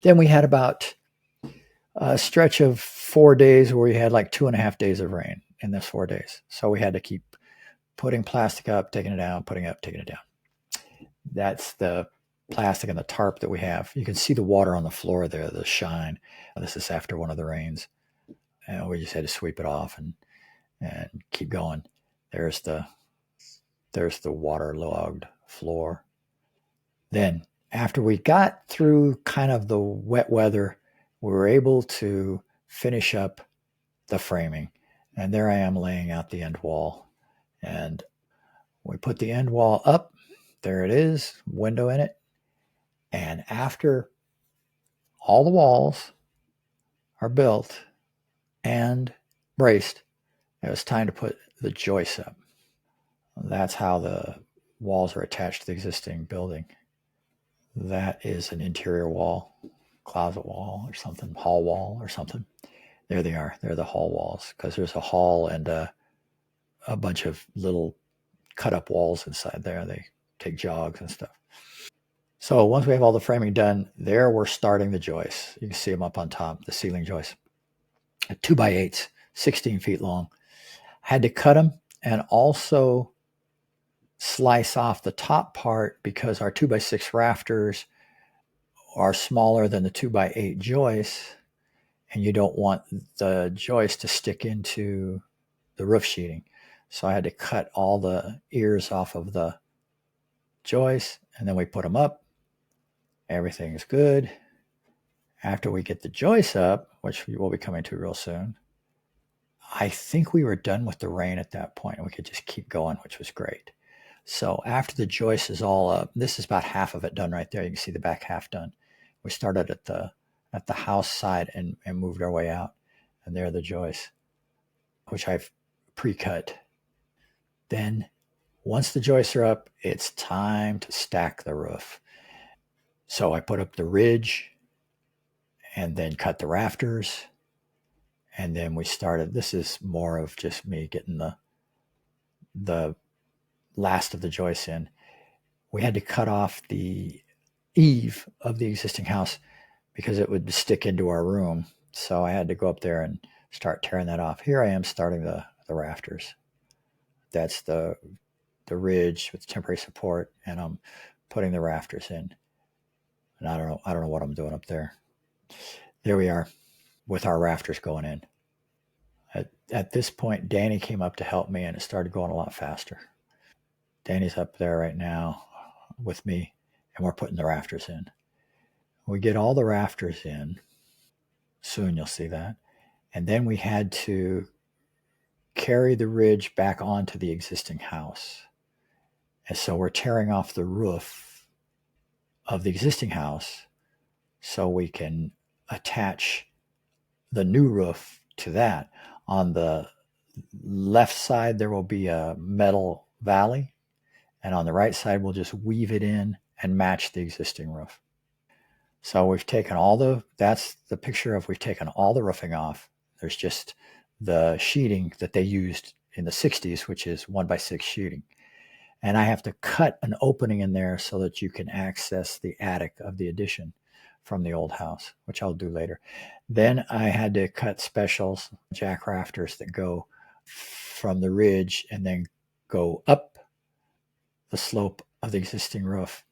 Then we had about a stretch of 4 days where we had like 2.5 days of rain in those 4 days. So we had to keep putting plastic up, taking it down, putting it up, taking it down. That's the plastic and the tarp that we have. You can see the water on the floor there, the shine. This is after one of the rains. And we just had to sweep it off and keep going. There's the waterlogged floor. Then after we got through kind of the wet weather, we were able to finish up the framing. And there I am laying out the end wall. And we put the end wall up. There it is, window in it. And after all the walls are built and braced, it was time to put the joists up. That's how the walls are attached to the existing building. That is an interior wall, closet wall or something, hall wall or something. There they are. They're the hall walls because there's a hall and a bunch of little cut up walls inside there. They take jogs and stuff. So once we have all the framing done, there we're starting the joists. You can see them up on top, the ceiling joists. 2x8s, 16 feet long. Had to cut them and also slice off the top part because our 2x6 rafters are smaller than the 2x8 joists, and you don't want the joist to stick into the roof sheeting. So I had to cut all the ears off of the joists, and then we put them up. Everything is good. After we get the joists up, which we will be coming to real soon, I think we were done with the rain at that point, and we could just keep going, which was great. So after the joist is all up, this is about half of it done right there. You can see the back half done. We started at the house side and moved our way out, and there are the joists, which I've pre-cut. Then once the joists are up, it's time to stack the roof. So I put up the ridge and then cut the rafters. And then we started. This is more of just me getting the last of the joists in. We had to cut off the eave of the existing house because it would stick into our room. So I had to go up there and start tearing that off. Here I am starting the rafters. That's the ridge with temporary support, and I'm putting the rafters in. And I don't know what I'm doing up there. There we are with our rafters going in. At this point, Danny came up to help me, and it started going a lot faster. Danny's up there right now with me, and we're putting the rafters in. We get all the rafters in. Soon you'll see that. And then we had to carry the ridge back onto the existing house. And so we're tearing off the roof of the existing house so we can attach the new roof to that. On the left side, there will be a metal valley, and on the right side, we'll just weave it in and match the existing roof. So we've taken that's the picture of we've taken all the roofing off. There's just the sheeting that they used in the 60s, which is 1x6 sheeting. And I have to cut an opening in there so that you can access the attic of the addition from the old house, which I'll do later. Then I had to cut specials, jack rafters that go from the ridge and then go up the slope of the existing roof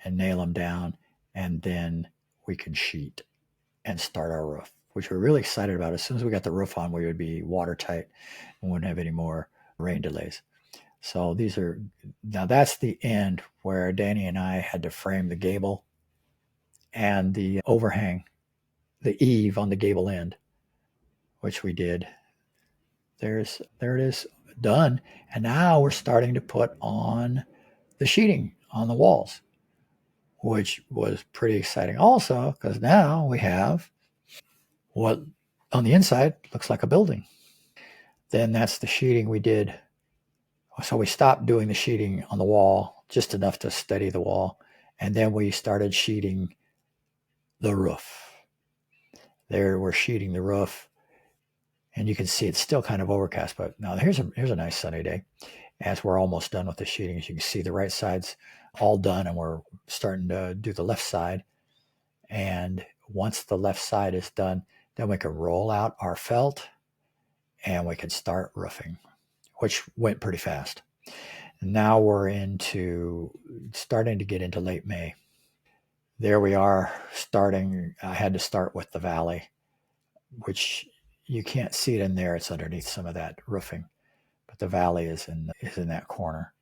and nail them down. And then we can sheet and start our roof, which we're really excited about. As soon as we got the roof on, we would be watertight and wouldn't have any more rain delays. So now that's the end where Danny and I had to frame the gable and the overhang, the eave on the gable end, which we did. There it is, done. And now we're starting to put on the sheeting on the walls, which was pretty exciting also because now we have what on the inside looks like a building. Then that's the sheeting we did. So we stopped doing the sheeting on the wall, just enough to steady the wall. And then we started sheeting the roof. There we're sheeting the roof. And you can see it's still kind of overcast, but now here's a nice sunny day as we're almost done with the sheeting. As you can see, the right side's all done, and we're starting to do the left side. And once the left side is done, then we could roll out our felt and we could start roofing, which went pretty fast. Now we're into starting to get into late May. There we are starting. I had to start with the valley, which you can't see it in there. It's underneath some of that roofing, but the valley is in that corner.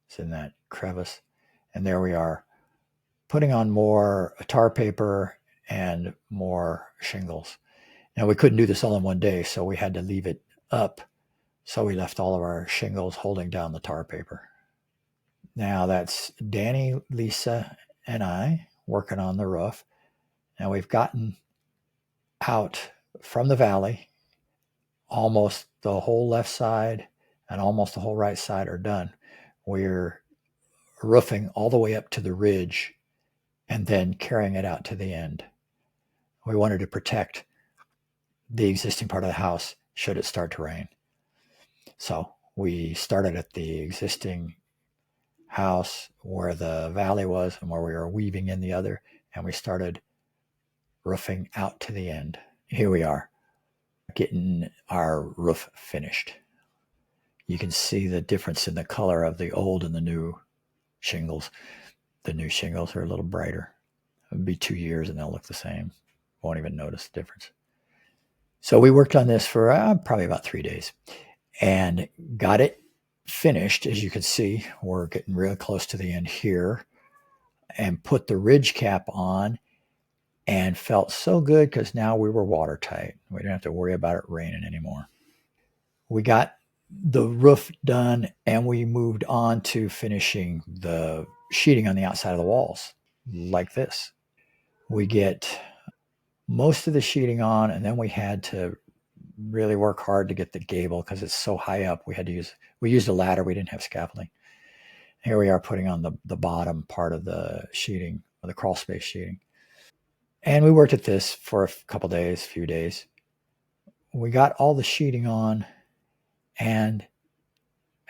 It's in that crevice, and there we are putting on more tar paper and more shingles. Now we couldn't do this all in one day, so we had to leave it up. So we left all of our shingles holding down the tar paper. Now that's Danny, Lisa, and I working on the roof. Now we've gotten out from the valley. Almost the whole left side and almost the whole right side are done. We're roofing all the way up to the ridge and then carrying it out to the end. We wanted to protect the existing part of the house should it start to rain. So we started at the existing house where the valley was and where we were weaving in the other, and we started roofing out to the end. Here we are, getting our roof finished. You can see the difference in the color of the old and the new shingles. The new shingles are a little brighter. It'll be 2 years and they'll look the same. Won't even notice the difference. So we worked on this for probably about 3 days and got it finished. As you can see, we're getting real close to the end here, and put the ridge cap on, and felt so good because now we were watertight. We didn't have to worry about it raining anymore. We got the roof done and we moved on to finishing the sheeting on the outside of the walls like this. We get most of the sheeting on, and then we had to really work hard to get the gable because it's so high up. We used a ladder. We didn't have scaffolding. Here we are putting on the bottom part of the sheeting, the crawl space sheeting. And we worked at this for a few days. We got all the sheeting on, and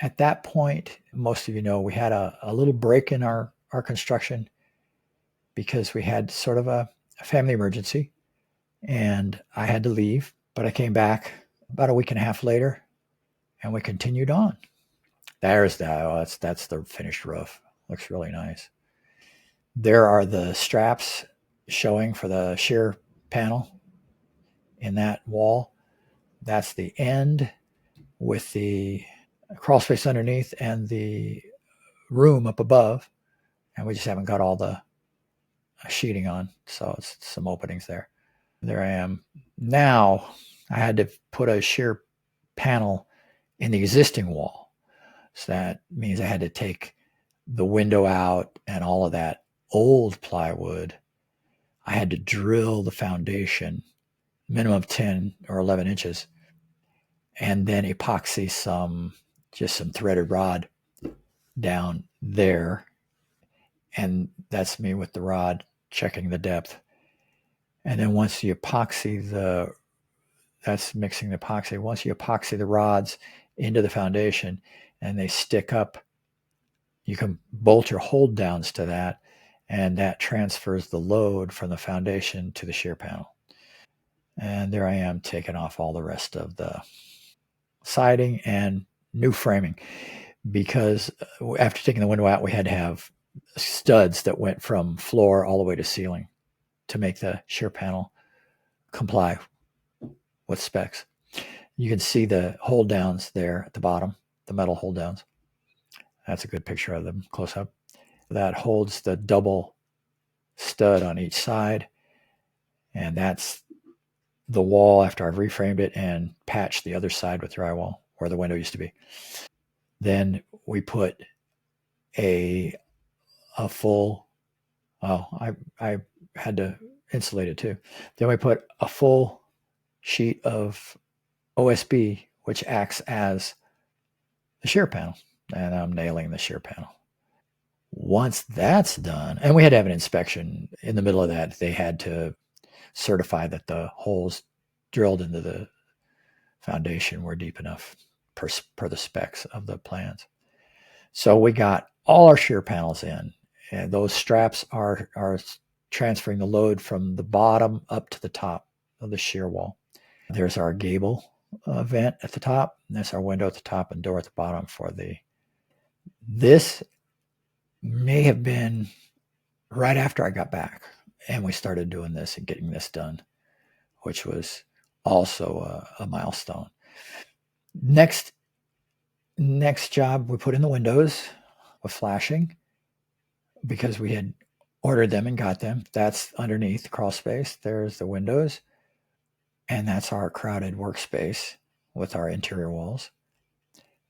at that point, most of you know, we had a little break in our construction because we had sort of a family emergency, and I had to leave, but I came back about a week and a half later, and we continued on. That's the finished roof. Looks really nice. There are the straps showing for the shear panel in that wall. That's the end with the crawl space underneath and the room up above. And we just haven't got all the sheeting on, so it's some openings there. There I am. Now I had to put a shear panel in the existing wall. So that means I had to take the window out and all of that old plywood. I had to drill the foundation, minimum of 10 or 11 inches, and then epoxy some threaded rod down there. And that's me with the rod checking the depth. And then once you epoxy that's mixing the epoxy. Once you epoxy the rods into the foundation and they stick up, you can bolt your hold downs to that, and that transfers the load from the foundation to the shear panel. And there I am taking off all the rest of the siding and new framing, because after taking the window out, we had to have studs that went from floor all the way to ceiling to make the shear panel comply with specs. You can see the hold downs there at the bottom, the metal hold downs. That's a good picture of them close up. That holds the double stud on each side, and that's the wall after I've reframed it and patched the other side with drywall where the window used to be. Then we put a full, I had to insulate it too. Then we put a full sheet of OSB, which acts as the shear panel, and I'm nailing the shear panel. Once that's done, and we had to have an inspection in the middle of that, they had to certify that the holes drilled into the foundation were deep enough per the specs of the plans. So we got all our shear panels in, and those straps are transferring the load from the bottom up to the top of the shear wall. There's our gable vent at the top. And there's our window at the top and door at the bottom for the. This may have been right after I got back and we started doing this and getting this done, which was also a milestone. Next job, we put in the windows with flashing because we had ordered them and got them. That's underneath the crawl space. There's the windows, and that's our crowded workspace with our interior walls.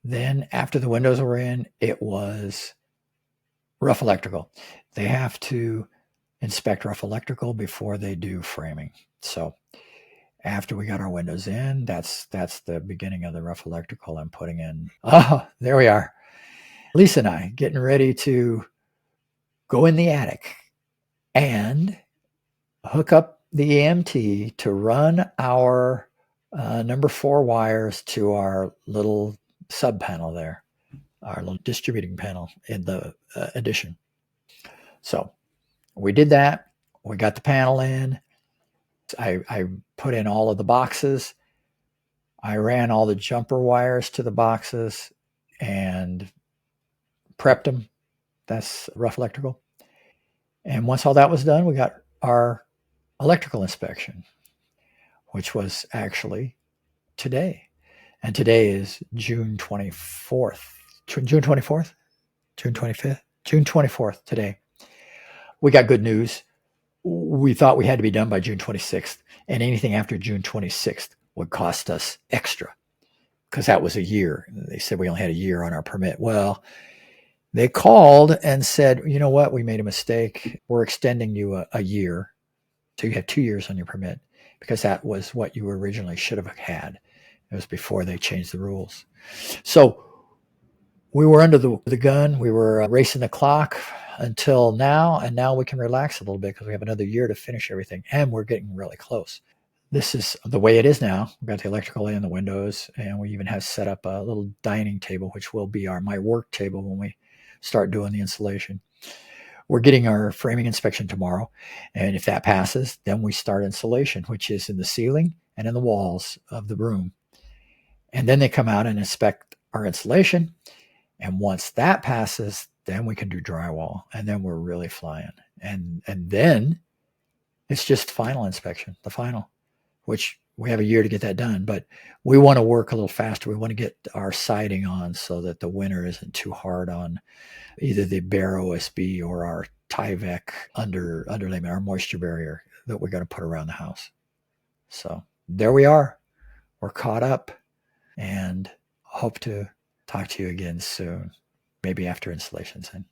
Then after the windows were in, it was rough electrical. They have to inspect rough electrical before they do framing. So after we got our windows in, that's the beginning of the rough electrical and putting in. Oh, there we are. Lisa and I getting ready to go in the attic and hook up the EMT to run our number 4 wires to our little sub panel there, our little distributing panel in the addition. So we did that. We got the panel in. I put in all of the boxes. I ran all the jumper wires to the boxes and prepped them. That's rough electrical. And once all that was done, we got our electrical inspection, which was actually today. And today is June 24th. June 24th? June 25th? June 24th today. We got good news. We thought we had to be done by June 26th, and anything after June 26th would cost us extra because that was a year. They said we only had a year on our permit. Well, they called and said, you know what? We made a mistake. We're extending you a year. So you have 2 years on your permit because that was what you originally should have had. It was before they changed the rules. So we were under the gun. We were racing the clock until now, and now we can relax a little bit because we have another year to finish everything, and we're getting really close. This is the way it is now. We've got the electrical in, the windows, and we even have set up a little dining table, which will be my work table when we start doing the installation. We're getting our framing inspection tomorrow, and if that passes, then we start insulation, which is in the ceiling and in the walls of the room. And then they come out and inspect our insulation, and once that passes, then we can do drywall, and then we're really flying. And then it's just final inspection, the final, which we have a year to get that done, but we want to work a little faster. We want to get our siding on so that the winter isn't too hard on either the bare OSB or our Tyvek underlayment, our moisture barrier that we're going to put around the house. So there we are. We're caught up and hope to talk to you again soon, maybe after installation's in.